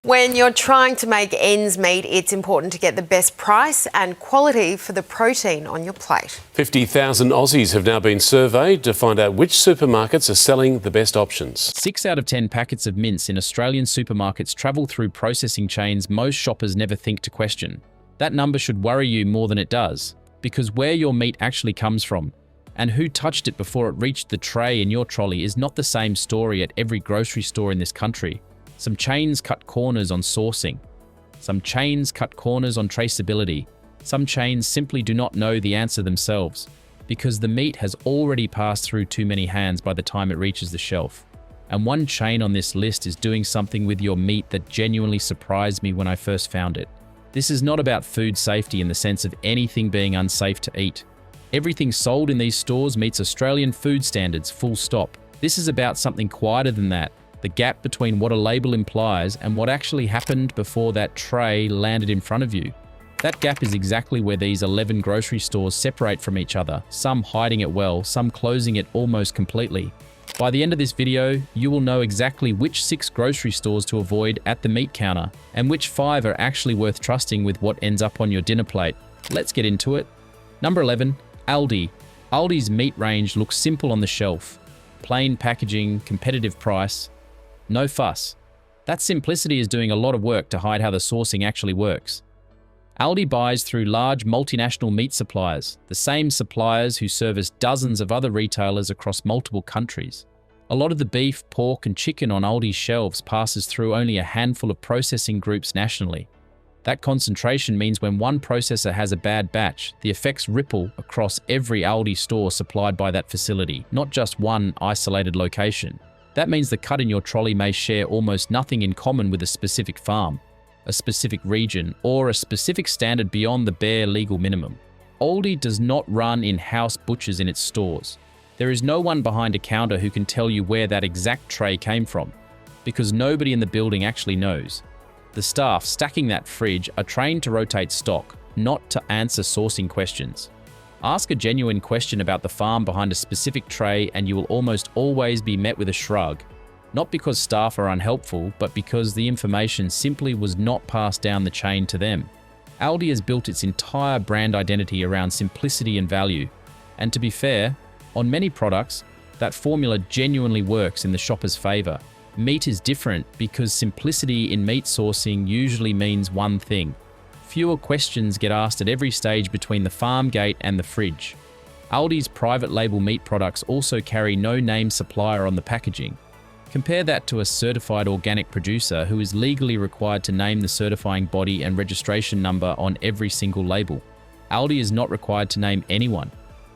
When you're trying to make ends meet, it's important to get the best price and quality for the protein on your plate. 50,000 Aussies have now been surveyed to find out which supermarkets are selling the best options. 6 out of 10 packets of mince in Australian supermarkets travel through processing chains most shoppers never think to question. That number should worry you more than it does, because where your meat actually comes from and who touched it before it reached the tray in your trolley is not the same story at every grocery store in this country. Some chains cut corners on sourcing. Some chains cut corners on traceability. Some chains simply do not know the answer themselves, because the meat has already passed through too many hands by the time it reaches the shelf. And one chain on this list is doing something with your meat that genuinely surprised me when I first found it. This is not about food safety in the sense of anything being unsafe to eat. Everything sold in these stores meets Australian food standards, full stop. This is about something quieter than that. The gap between what a label implies and what actually happened before that tray landed in front of you. That gap is exactly where these 11 grocery stores separate from each other, some hiding it well, some closing it almost completely. By the end of this video, you will know exactly which 6 grocery stores to avoid at the meat counter, and which 5 are actually worth trusting with what ends up on your dinner plate. Let's get into it. Number 11, Aldi. Aldi's meat range looks simple on the shelf. Plain packaging, competitive price. No fuss. That simplicity is doing a lot of work to hide how the sourcing actually works. Aldi buys through large multinational meat suppliers, the same suppliers who service dozens of other retailers across multiple countries. A lot of the beef, pork and chicken on Aldi's shelves passes through only a handful of processing groups nationally. That concentration means when one processor has a bad batch, the effects ripple across every Aldi store supplied by that facility, not just one isolated location. That means the cut in your trolley may share almost nothing in common with a specific farm, a specific region, or a specific standard beyond the bare legal minimum. Aldi does not run in-house butchers in its stores. There is no one behind a counter who can tell you where that exact tray came from, because nobody in the building actually knows. The staff stacking that fridge are trained to rotate stock, not to answer sourcing questions. Ask a genuine question about the farm behind a specific tray and you will almost always be met with a shrug. Not because staff are unhelpful, but because the information simply was not passed down the chain to them. Aldi has built its entire brand identity around simplicity and value. And to be fair, on many products, that formula genuinely works in the shopper's favor. Meat is different because simplicity in meat sourcing usually means one thing. Fewer questions get asked at every stage between the farm gate and the fridge. Aldi's private label meat products also carry no name supplier on the packaging. Compare that to a certified organic producer who is legally required to name the certifying body and registration number on every single label. Aldi is not required to name anyone.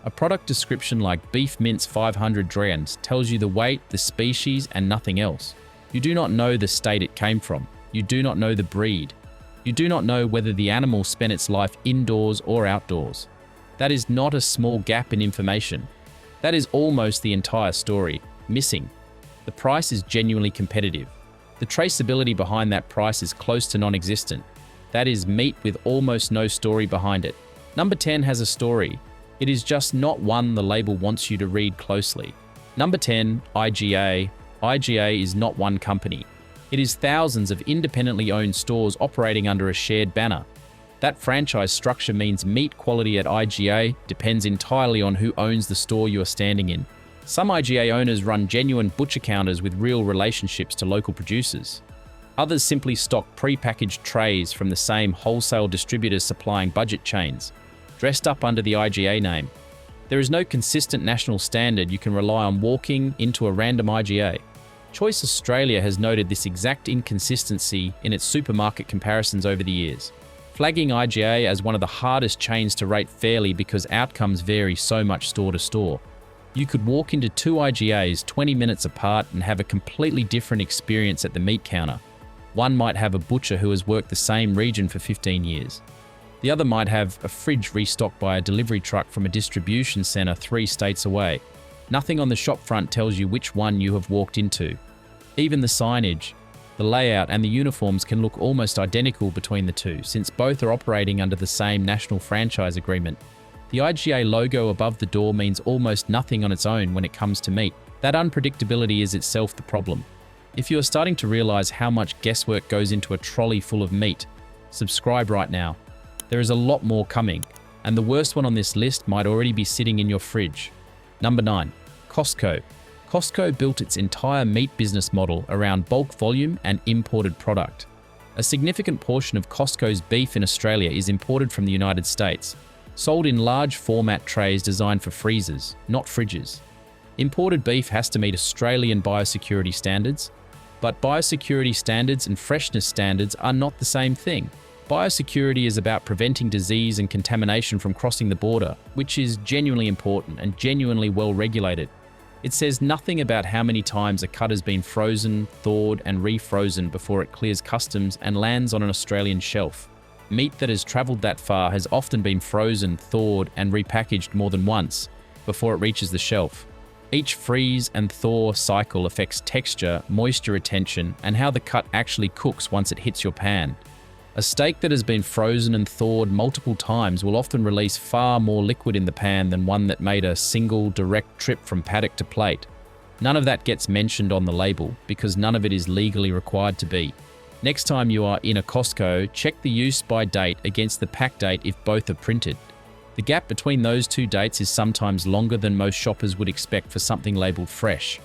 A product description like beef mince 500 grams tells you the weight, the species, and nothing else. You do not know the state it came from. You do not know the breed. You do not know whether the animal spent its life indoors or outdoors. That is not a small gap in information. That is almost the entire story, missing. The price is genuinely competitive. The traceability behind that price is close to non-existent. That is meat with almost no story behind it. Number 10 has a story. It is just not one the label wants you to read closely. Number 10, IGA. IGA is not one company. It is thousands of independently owned stores operating under a shared banner. That franchise structure means meat quality at IGA depends entirely on who owns the store you are standing in. Some IGA owners run genuine butcher counters with real relationships to local producers. Others simply stock pre-packaged trays from the same wholesale distributors supplying budget chains, dressed up under the IGA name. There is no consistent national standard you can rely on walking into a random IGA. Choice Australia has noted this exact inconsistency in its supermarket comparisons over the years, flagging IGA as one of the hardest chains to rate fairly because outcomes vary so much store to store. You could walk into 2 IGAs 20 minutes apart and have a completely different experience at the meat counter. One might have a butcher who has worked the same region for 15 years. The other might have a fridge restocked by a delivery truck from a distribution centre 3 states away. Nothing on the shop front tells you which one you have walked into. Even the signage, the layout and the uniforms can look almost identical between the two, since both are operating under the same national franchise agreement. The IGA logo above the door means almost nothing on its own when it comes to meat. That unpredictability is itself the problem. If you are starting to realize how much guesswork goes into a trolley full of meat, subscribe right now. There is a lot more coming, and the worst one on this list might already be sitting in your fridge. Number 9. Costco. Costco built its entire meat business model around bulk volume and imported product. A significant portion of Costco's beef in Australia is imported from the United States, sold in large format trays designed for freezers, not fridges. Imported beef has to meet Australian biosecurity standards, but biosecurity standards and freshness standards are not the same thing. Biosecurity is about preventing disease and contamination from crossing the border, which is genuinely important and genuinely well regulated. It says nothing about how many times a cut has been frozen, thawed, and refrozen before it clears customs and lands on an Australian shelf. Meat that has travelled that far has often been frozen, thawed, and repackaged more than once before it reaches the shelf. Each freeze and thaw cycle affects texture, moisture retention, and how the cut actually cooks once it hits your pan. A steak that has been frozen and thawed multiple times will often release far more liquid in the pan than one that made a single, direct trip from paddock to plate. None of that gets mentioned on the label because none of it is legally required to be. Next time you are in a Costco, check the use by date against the pack date if both are printed. The gap between those two dates is sometimes longer than most shoppers would expect for something labelled fresh.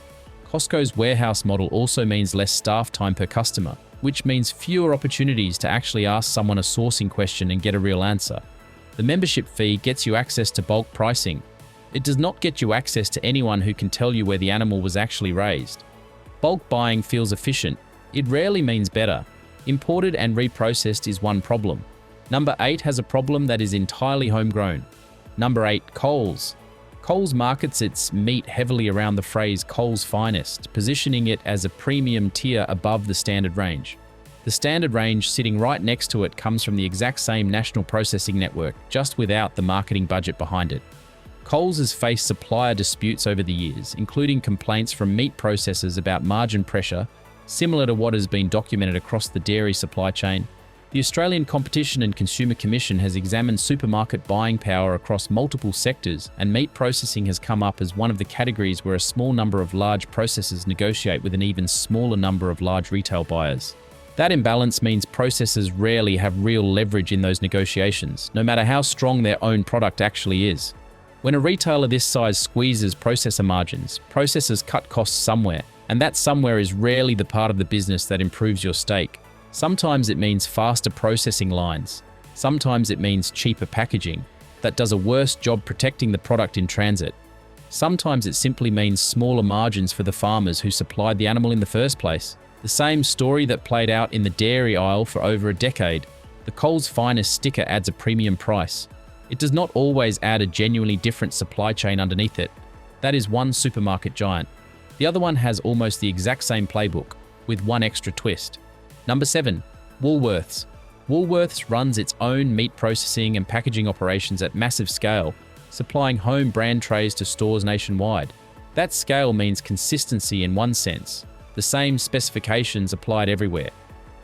Costco's warehouse model also means less staff time per customer, which means fewer opportunities to actually ask someone a sourcing question and get a real answer. The membership fee gets you access to bulk pricing. It does not get you access to anyone who can tell you where the animal was actually raised. Bulk buying feels efficient. It rarely means better. Imported and reprocessed is one problem. Number 8 has a problem that is entirely homegrown. Number 8, Coles. Coles markets its meat heavily around the phrase Coles Finest, positioning it as a premium tier above the standard range. The standard range sitting right next to it comes from the exact same national processing network, just without the marketing budget behind it. Coles has faced supplier disputes over the years, including complaints from meat processors about margin pressure, similar to what has been documented across the dairy supply chain. The Australian Competition and Consumer Commission has examined supermarket buying power across multiple sectors, and meat processing has come up as one of the categories where a small number of large processors negotiate with an even smaller number of large retail buyers. That imbalance means processors rarely have real leverage in those negotiations, no matter how strong their own product actually is. When a retailer this size squeezes processor margins, processors cut costs somewhere, and that somewhere is rarely the part of the business that improves your steak. Sometimes it means faster processing lines. Sometimes it means cheaper packaging that does a worse job protecting the product in transit. Sometimes it simply means smaller margins for the farmers who supplied the animal in the first place. The same story that played out in the dairy aisle for over a decade. The Coles Finest sticker adds a premium price. It does not always add a genuinely different supply chain underneath it. That is one supermarket giant. The other one has almost the exact same playbook, with one extra twist. Number 7, Woolworths. Woolworths runs its own meat processing and packaging operations at massive scale, supplying home brand trays to stores nationwide. That scale means consistency in one sense, the same specifications applied everywhere.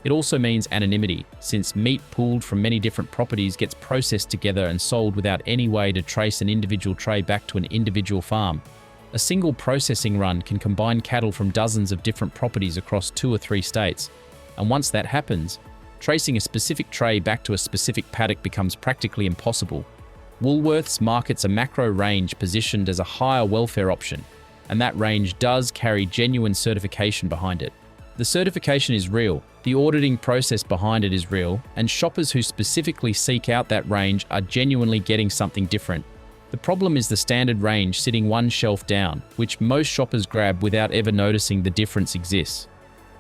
It also means anonymity, since meat pulled from many different properties gets processed together and sold without any way to trace an individual tray back to an individual farm. A single processing run can combine cattle from dozens of different properties across 2 or 3 states. And once that happens, tracing a specific tray back to a specific paddock becomes practically impossible. Woolworths markets a macro range positioned as a higher welfare option, and that range does carry genuine certification behind it. The certification is real, the auditing process behind it is real, and shoppers who specifically seek out that range are genuinely getting something different. The problem is the standard range sitting one shelf down, which most shoppers grab without ever noticing the difference exists.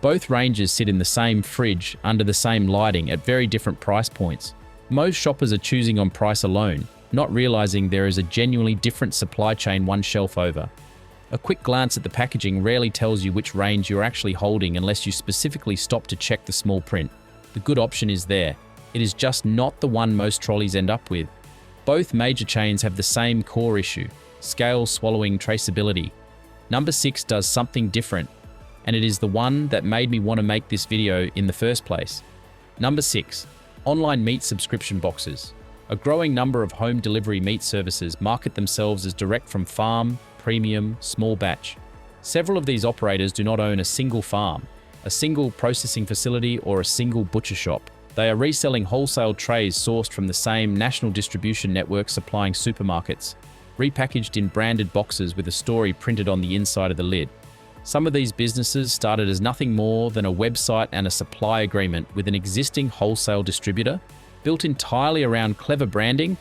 Both ranges sit in the same fridge under the same lighting at very different price points. Most shoppers are choosing on price alone, not realizing there is a genuinely different supply chain one shelf over. A quick glance at the packaging rarely tells you which range you're actually holding unless you specifically stop to check the small print. The good option is there. It is just not the one most trolleys end up with. Both major chains have the same core issue: scale swallowing traceability. Number 6 does something different, and it is the one that made me want to make this video in the first place. Number 6, online meat subscription boxes. A growing number of home delivery meat services market themselves as direct from farm, premium, small batch. Several of these operators do not own a single farm. a single processing facility, or a single butcher shop. They are reselling wholesale trays sourced from the same national distribution network supplying supermarkets, repackaged in branded boxes with a story printed on the inside of the lid. Some of these businesses started as nothing more than a website and a supply agreement with an existing wholesale distributor, built entirely around clever branding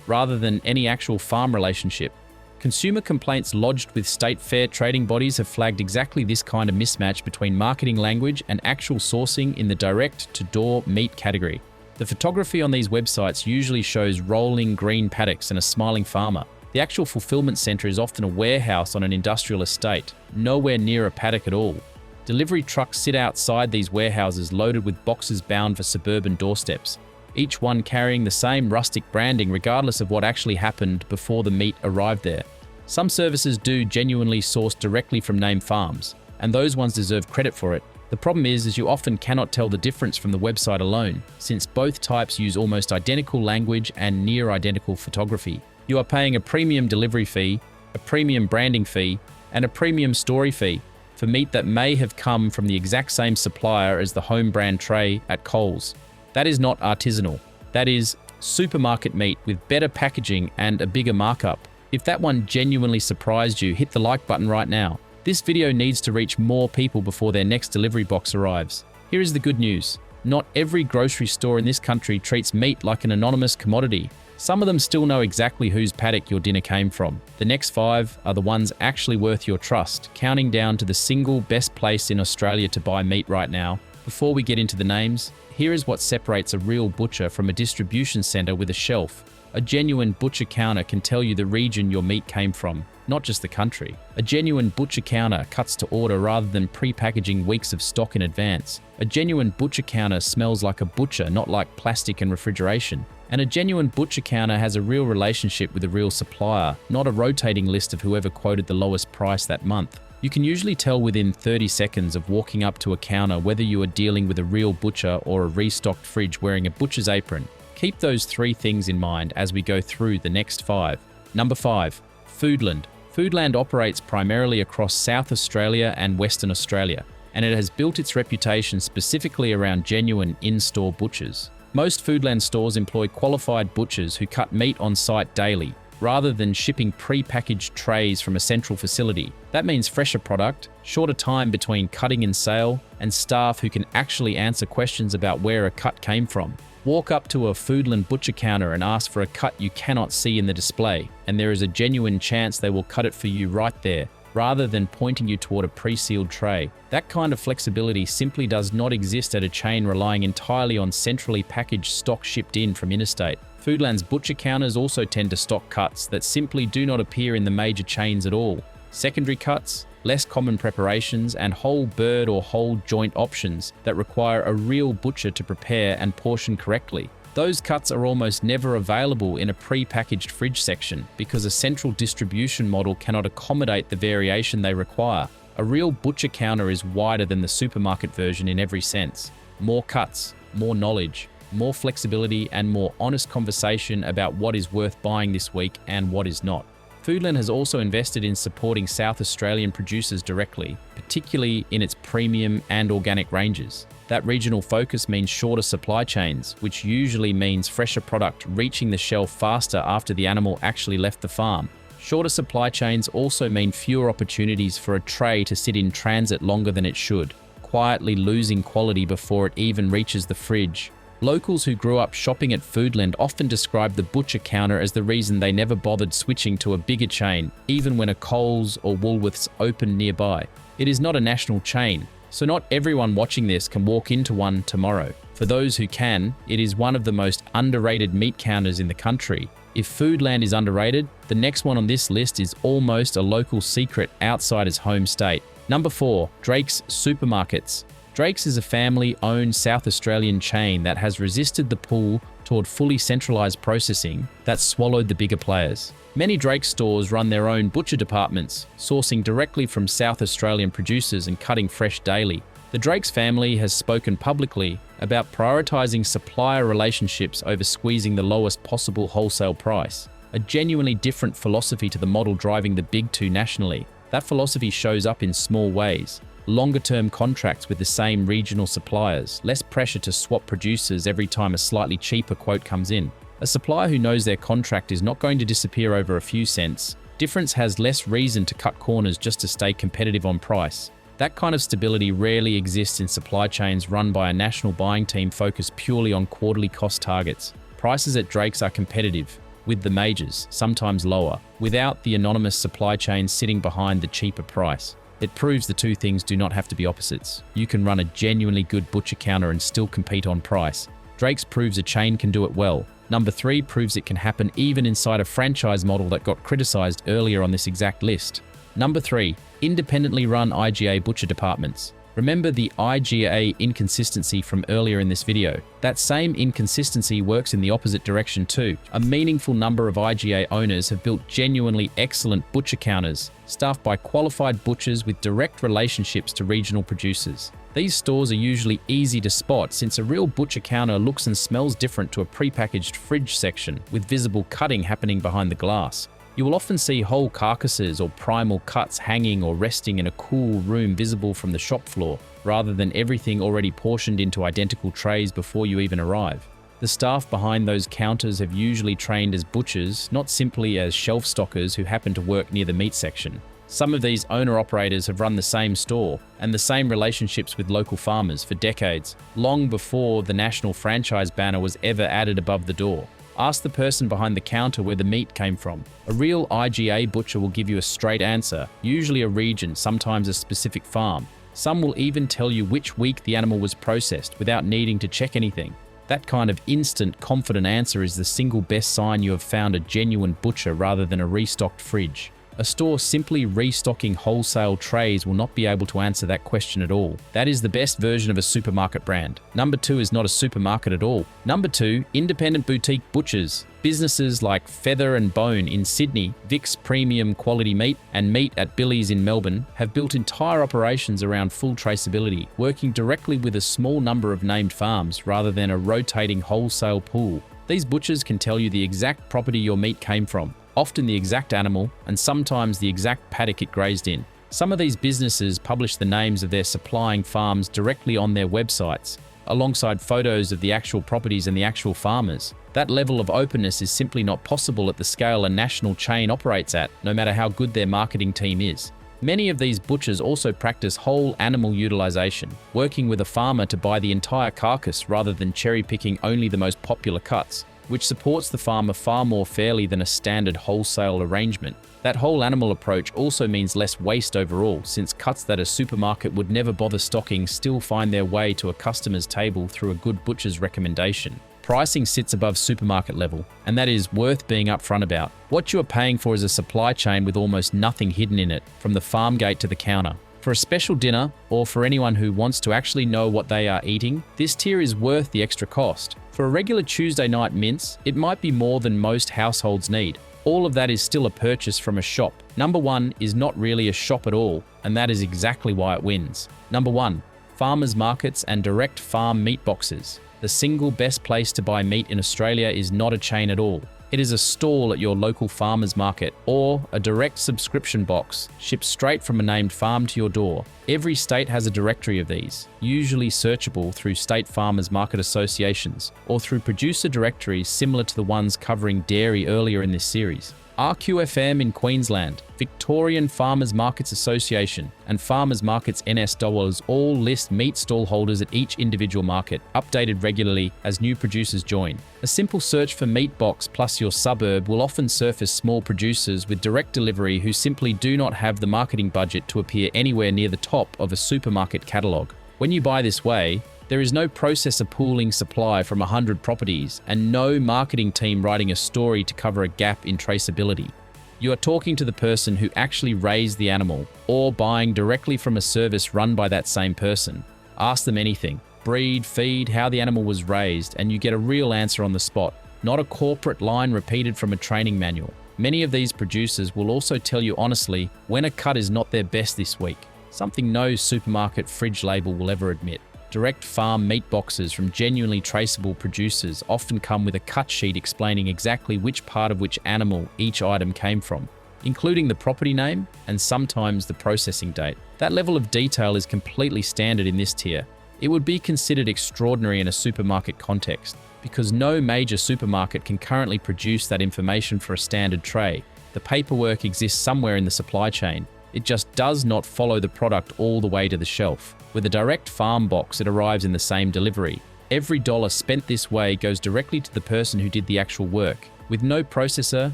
rather than any actual farm relationship. Consumer complaints lodged with state fair trading bodies have flagged exactly this kind of mismatch between marketing language and actual sourcing in the direct-to-door meat category. The photography on these websites usually shows rolling green paddocks and a smiling farmer. The actual fulfillment center is often a warehouse on an industrial estate, nowhere near a paddock at all. Delivery trucks sit outside these warehouses loaded with boxes bound for suburban doorsteps, each one carrying the same rustic branding regardless of what actually happened before the meat arrived there. Some services do genuinely source directly from name farms, and those ones deserve credit for it. The problem is you often cannot tell the difference from the website alone, since both types use almost identical language and near identical photography. You are paying a premium delivery fee, a premium branding fee, and a premium story fee for meat that may have come from the exact same supplier as the home brand tray at Coles. That is not artisanal. That is supermarket meat with better packaging and a bigger markup. If that one genuinely surprised you, hit the like button right now. This video needs to reach more people before their next delivery box arrives. Here is the good news. Not every grocery store in this country treats meat like an anonymous commodity. Some of them still know exactly whose paddock your dinner came from. The next 5 are the ones actually worth your trust, counting down to the single best place in Australia to buy meat right now. Before we get into the names, here is what separates a real butcher from a distribution center with a shelf. A genuine butcher counter can tell you the region your meat came from, not just the country. A genuine butcher counter cuts to order rather than pre-packaging weeks of stock in advance. A genuine butcher counter smells like a butcher, not like plastic and refrigeration. And a genuine butcher counter has a real relationship with a real supplier, not a rotating list of whoever quoted the lowest price that month. You can usually tell within 30 seconds of walking up to a counter whether you are dealing with a real butcher or a restocked fridge wearing a butcher's apron. Keep those 3 things in mind as we go through the next 5. Number 5, Foodland. Foodland operates primarily across South Australia and Western Australia, and it has built its reputation specifically around genuine in-store butchers. Most Foodland stores employ qualified butchers who cut meat on site daily, rather than shipping pre-packaged trays from a central facility. That means fresher product, shorter time between cutting and sale, and staff who can actually answer questions about where a cut came from. Walk up to a Foodland butcher counter and ask for a cut you cannot see in the display, and there is a genuine chance they will cut it for you right there, rather than pointing you toward a pre-sealed tray. That kind of flexibility simply does not exist at a chain relying entirely on centrally packaged stock shipped in from interstate. Foodland's butcher counters also tend to stock cuts that simply do not appear in the major chains at all. Secondary cuts, less common preparations, and whole bird or whole joint options that require a real butcher to prepare and portion correctly. Those cuts are almost never available in a pre-packaged fridge section because a central distribution model cannot accommodate the variation they require. A real butcher counter is wider than the supermarket version in every sense. More cuts, more knowledge, more flexibility, and more honest conversation about what is worth buying this week and what is not. Foodland has also invested in supporting South Australian producers directly, particularly in its premium and organic ranges. That regional focus means shorter supply chains, which usually means fresher product reaching the shelf faster after the animal actually left the farm. Shorter supply chains also mean fewer opportunities for a tray to sit in transit longer than it should, quietly losing quality before it even reaches the fridge. Locals who grew up shopping at Foodland often describe the butcher counter as the reason they never bothered switching to a bigger chain, even when a Coles or Woolworths opened nearby. It is not a national chain, so not everyone watching this can walk into one tomorrow. For those who can, it is one of the most underrated meat counters in the country. If Foodland is underrated, the next one on this list is almost a local secret outside its home state. Number 4, Drake's Supermarkets. Drake's is a family-owned South Australian chain that has resisted the pull toward fully centralised processing that swallowed the bigger players. Many Drake stores run their own butcher departments, sourcing directly from South Australian producers and cutting fresh daily. The Drake's family has spoken publicly about prioritising supplier relationships over squeezing the lowest possible wholesale price, a genuinely different philosophy to the model driving the big two nationally. That philosophy shows up in small ways. longer-term contracts with the same regional suppliers, less pressure to swap producers every time a slightly cheaper quote comes in. A supplier who knows their contract is not going to disappear over a few cents. Difference has less reason to cut corners just to stay competitive on price. That kind of stability rarely exists in supply chains run by a national buying team focused purely on quarterly cost targets. Prices at Drake's are competitive, with the majors, sometimes lower, without the anonymous supply chain sitting behind the cheaper price. It proves the two things do not have to be opposites. You can run a genuinely good butcher counter and still compete on price. Drake's proves a chain can do it well. Number 3 proves it can happen even inside a franchise model that got criticized earlier on this exact list. Number 3, independently run IGA butcher departments. Remember the IGA inconsistency from earlier in this video. That same inconsistency works in the opposite direction too. A meaningful number of IGA owners have built genuinely excellent butcher counters, staffed by qualified butchers with direct relationships to regional producers. These stores are usually easy to spot since a real butcher counter looks and smells different to a prepackaged fridge section with visible cutting happening behind the glass. You will often see whole carcasses or primal cuts hanging or resting in a cool room visible from the shop floor, rather than everything already portioned into identical trays before you even arrive. The staff behind those counters have usually trained as butchers, not simply as shelf stockers who happen to work near the meat section. Some of these owner-operators have run the same store and the same relationships with local farmers for decades, long before the national franchise banner was ever added above the door. Ask the person behind the counter where the meat came from. A real IGA butcher will give you a straight answer, usually a region, sometimes a specific farm. Some will even tell you which week the animal was processed without needing to check anything. That kind of instant, confident answer is the single best sign you have found a genuine butcher rather than a restocked fridge. A store simply restocking wholesale trays will not be able to answer that question at all. That is the best version of a supermarket brand. Number 2 is not a supermarket at all. Number 2, independent boutique butchers. Businesses like Feather and Bone in Sydney, Vic's Premium Quality Meat, and Meat at Billy's in Melbourne have built entire operations around full traceability, working directly with a small number of named farms rather than a rotating wholesale pool. These butchers can tell you the exact property your meat came from, often the exact animal, and sometimes the exact paddock it grazed in. Some of these businesses publish the names of their supplying farms directly on their websites, alongside photos of the actual properties and the actual farmers. That level of openness is simply not possible at the scale a national chain operates at, no matter how good their marketing team is. Many of these butchers also practice whole animal utilization, working with a farmer to buy the entire carcass rather than cherry-picking only the most popular cuts, which supports the farmer far more fairly than a standard wholesale arrangement. That whole animal approach also means less waste overall, since cuts that a supermarket would never bother stocking still find their way to a customer's table through a good butcher's recommendation. Pricing sits above supermarket level, and that is worth being upfront about. What you are paying for is a supply chain with almost nothing hidden in it, from the farm gate to the counter. For a special dinner, or for anyone who wants to actually know what they are eating, this tier is worth the extra cost. For a regular Tuesday night mince, it might be more than most households need. All of that is still a purchase from a shop. Number 1 is not really a shop at all, and that is exactly why it wins. Number 1, farmers markets and direct farm meat boxes. The single best place to buy meat in Australia is not a chain at all. It is a stall at your local farmer's market or a direct subscription box shipped straight from a named farm to your door. Every state has a directory of these, usually searchable through state farmers market associations or through producer directories similar to the ones covering dairy earlier in this series. RQFM in Queensland, Victorian Farmers Markets Association, and Farmers Markets NSWs all list meat stall holders at each individual market, updated regularly as new producers join. A simple search for meat box plus your suburb will often surface small producers with direct delivery who simply do not have the marketing budget to appear anywhere near the top of a supermarket catalogue. When you buy this way, there is no processor pooling supply from 100 properties and no marketing team writing a story to cover a gap in traceability. You are talking to the person who actually raised the animal or buying directly from a service run by that same person. Ask them anything, breed, feed, how the animal was raised, and you get a real answer on the spot, not a corporate line repeated from a training manual. Many of these producers will also tell you honestly when a cut is not their best this week, something no supermarket fridge label will ever admit. Direct farm meat boxes from genuinely traceable producers often come with a cut sheet explaining exactly which part of which animal each item came from. including the property name and sometimes the processing date. That level of detail is completely standard in this tier. It would be considered extraordinary in a supermarket context, because no major supermarket can currently produce that information for a standard tray. The paperwork exists somewhere in the supply chain. It just does not follow the product all the way to the shelf. With a direct farm box, it arrives in the same delivery. Every dollar spent this way goes directly to the person who did the actual work, with no processor,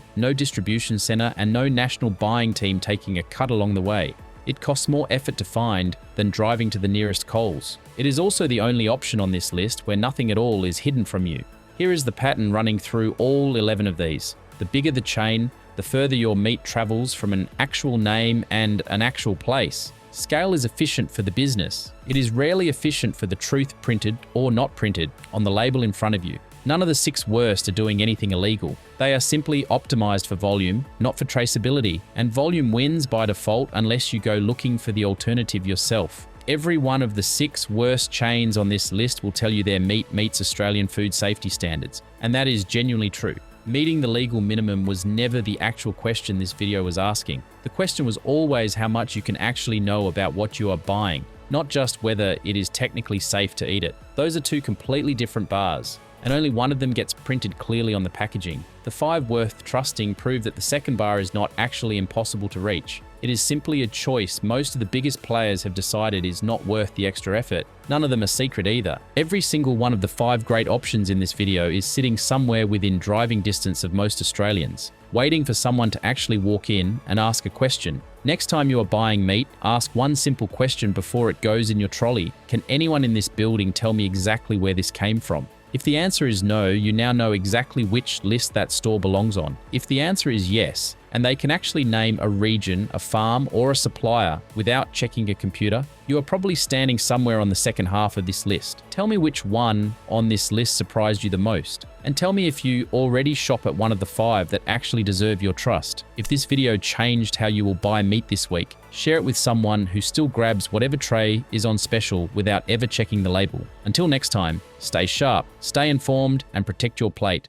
no distribution center, and no national buying team taking a cut along the way. It costs more effort to find than driving to the nearest Coles. It is also the only option on this list where nothing at all is hidden from you. Here is the pattern running through all 11 of these. The bigger the chain, the further your meat travels from an actual name and an actual place. Scale is efficient for the business. It is rarely efficient for the truth printed or not printed on the label in front of you. None of the 6 worst are doing anything illegal. They are simply optimized for volume, not for traceability, and volume wins by default unless you go looking for the alternative yourself. Every one of the 6 worst chains on this list will tell you their meat meets Australian food safety standards, and that is genuinely true. Meeting the legal minimum was never the actual question this video was asking. The question was always how much you can actually know about what you are buying, not just whether it is technically safe to eat it. Those are 2 completely different bars, and only one of them gets printed clearly on the packaging. The 5 worth trusting prove that the second bar is not actually impossible to reach. It is simply a choice most of the biggest players have decided is not worth the extra effort. None of them are secret either. Every single one of the 5 great options in this video is sitting somewhere within driving distance of most Australians, waiting for someone to actually walk in and ask a question. Next time you are buying meat, ask one simple question before it goes in your trolley. Can anyone in this building tell me exactly where this came from? If the answer is no, you now know exactly which list that store belongs on. If the answer is yes, and they can actually name a region, a farm, or a supplier without checking a computer, you are probably standing somewhere on the second half of this list. Tell me which one on this list surprised you the most. And tell me if you already shop at one of the 5 that actually deserve your trust. If this video changed how you will buy meat this week, share it with someone who still grabs whatever tray is on special without ever checking the label. Until next time, stay sharp, stay informed, and protect your plate.